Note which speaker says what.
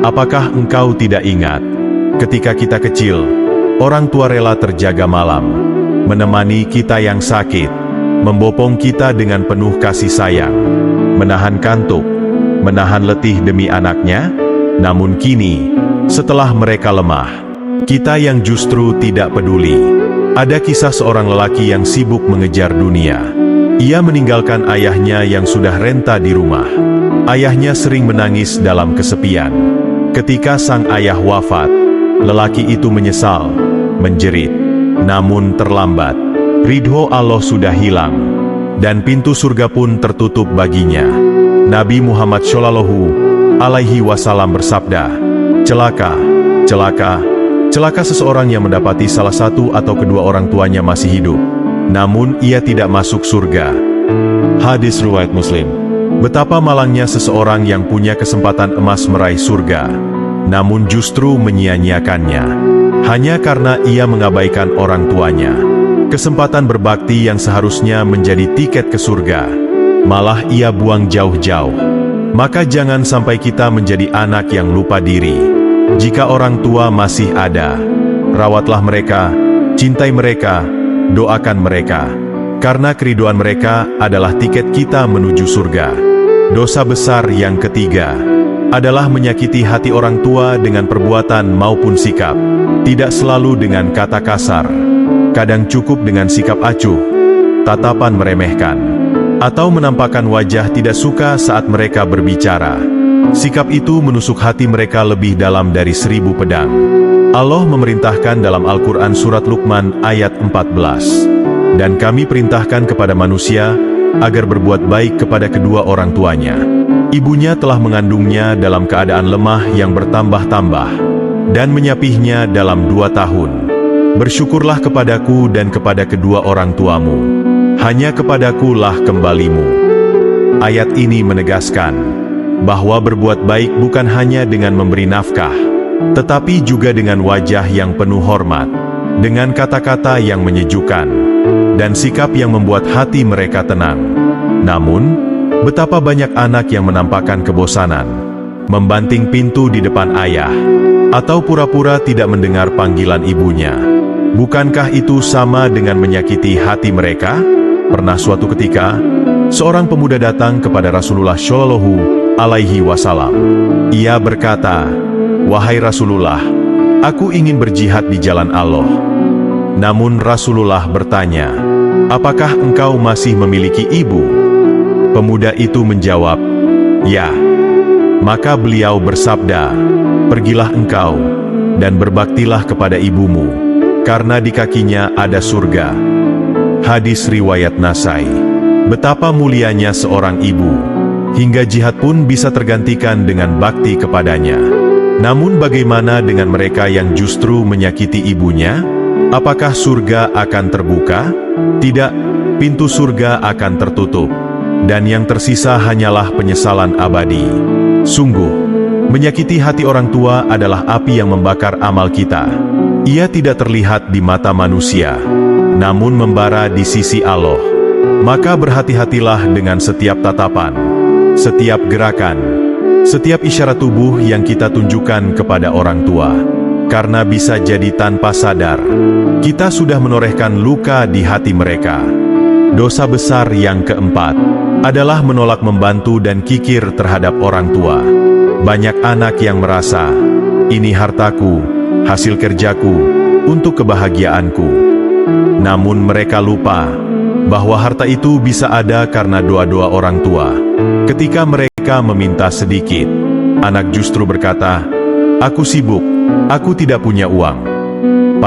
Speaker 1: Apakah engkau tidak ingat, ketika kita kecil, orang tua rela terjaga malam, menemani kita yang sakit, membopong kita dengan penuh kasih sayang, menahan kantuk, menahan letih demi anaknya? Namun kini, setelah mereka lemah, kita yang justru tidak peduli. Ada kisah seorang lelaki yang sibuk mengejar dunia. Ia meninggalkan ayahnya yang sudah renta di rumah. Ayahnya sering menangis dalam kesepian. Ketika sang ayah wafat, lelaki itu menyesal, menjerit. Namun terlambat. Ridho Allah sudah hilang, dan pintu surga pun tertutup baginya. Nabi Muhammad Shallallahu Alaihi Wasallam bersabda, "Celaka, celaka, celaka seseorang yang mendapati salah satu atau kedua orang tuanya masih hidup, namun ia tidak masuk surga." Hadis riwayat Muslim. Betapa malangnya seseorang yang punya kesempatan emas meraih surga, namun justru menyia-nyiakannya, hanya karena ia mengabaikan orang tuanya. Kesempatan berbakti yang seharusnya menjadi tiket ke surga, malah ia buang jauh-jauh. Maka jangan sampai kita menjadi anak yang lupa diri. Jika orang tua masih ada, rawatlah mereka, cintai mereka, doakan mereka. Karena keriduan mereka adalah tiket kita menuju surga. Dosa besar yang ketiga adalah menyakiti hati orang tua dengan perbuatan maupun sikap. Tidak selalu dengan kata kasar. Kadang cukup dengan sikap acuh, tatapan meremehkan, atau menampakkan wajah tidak suka saat mereka berbicara. Sikap itu menusuk hati mereka lebih dalam dari 1000 pedang. Allah memerintahkan dalam Al-Quran surat Luqman ayat 14. Dan kami perintahkan kepada manusia, agar berbuat baik kepada kedua orang tuanya. Ibunya telah mengandungnya dalam keadaan lemah yang bertambah-tambah, dan menyapihnya dalam 2 tahun. Bersyukurlah kepadaku dan kepada kedua orang tuamu. Hanya kepadakulah kembalimu. Ayat ini menegaskan bahwa berbuat baik bukan hanya dengan memberi nafkah, tetapi juga dengan wajah yang penuh hormat, dengan kata-kata yang menyejukkan, dan sikap yang membuat hati mereka tenang. Namun, betapa banyak anak yang menampakkan kebosanan, membanting pintu di depan ayah, atau pura-pura tidak mendengar panggilan ibunya. Bukankah itu sama dengan menyakiti hati mereka? Pernah suatu ketika, seorang pemuda datang kepada Rasulullah Shallallahu Alaihi Wasallam. Ia berkata, "Wahai Rasulullah, aku ingin berjihad di jalan Allah." Namun Rasulullah bertanya, "Apakah engkau masih memiliki ibu?" Pemuda itu menjawab, "Ya." Maka beliau bersabda, "Pergilah engkau, dan berbaktilah kepada ibumu, karena di kakinya ada surga." Hadis riwayat Nasai. Betapa mulianya seorang ibu, hingga jihad pun bisa tergantikan dengan bakti kepadanya. Namun bagaimana dengan mereka yang justru menyakiti ibunya? Apakah surga akan terbuka? Tidak, pintu surga akan tertutup, dan yang tersisa hanyalah penyesalan abadi. Sungguh, menyakiti hati orang tua adalah api yang membakar amal kita. Ia tidak terlihat di mata manusia, namun membara di sisi Allah. Maka berhati-hatilah dengan setiap tatapan, setiap gerakan, setiap isyarat tubuh yang kita tunjukkan kepada orang tua. Karena bisa jadi tanpa sadar, kita sudah menorehkan luka di hati mereka. Dosa besar yang keempat adalah menolak membantu dan kikir terhadap orang tua. Banyak anak yang merasa, "Ini hartaku, hasil kerjaku, untuk kebahagiaanku." Namun mereka lupa bahwa harta itu bisa ada karena doa-doa orang tua. Ketika mereka meminta sedikit, anak justru berkata, "Aku sibuk, aku tidak punya uang."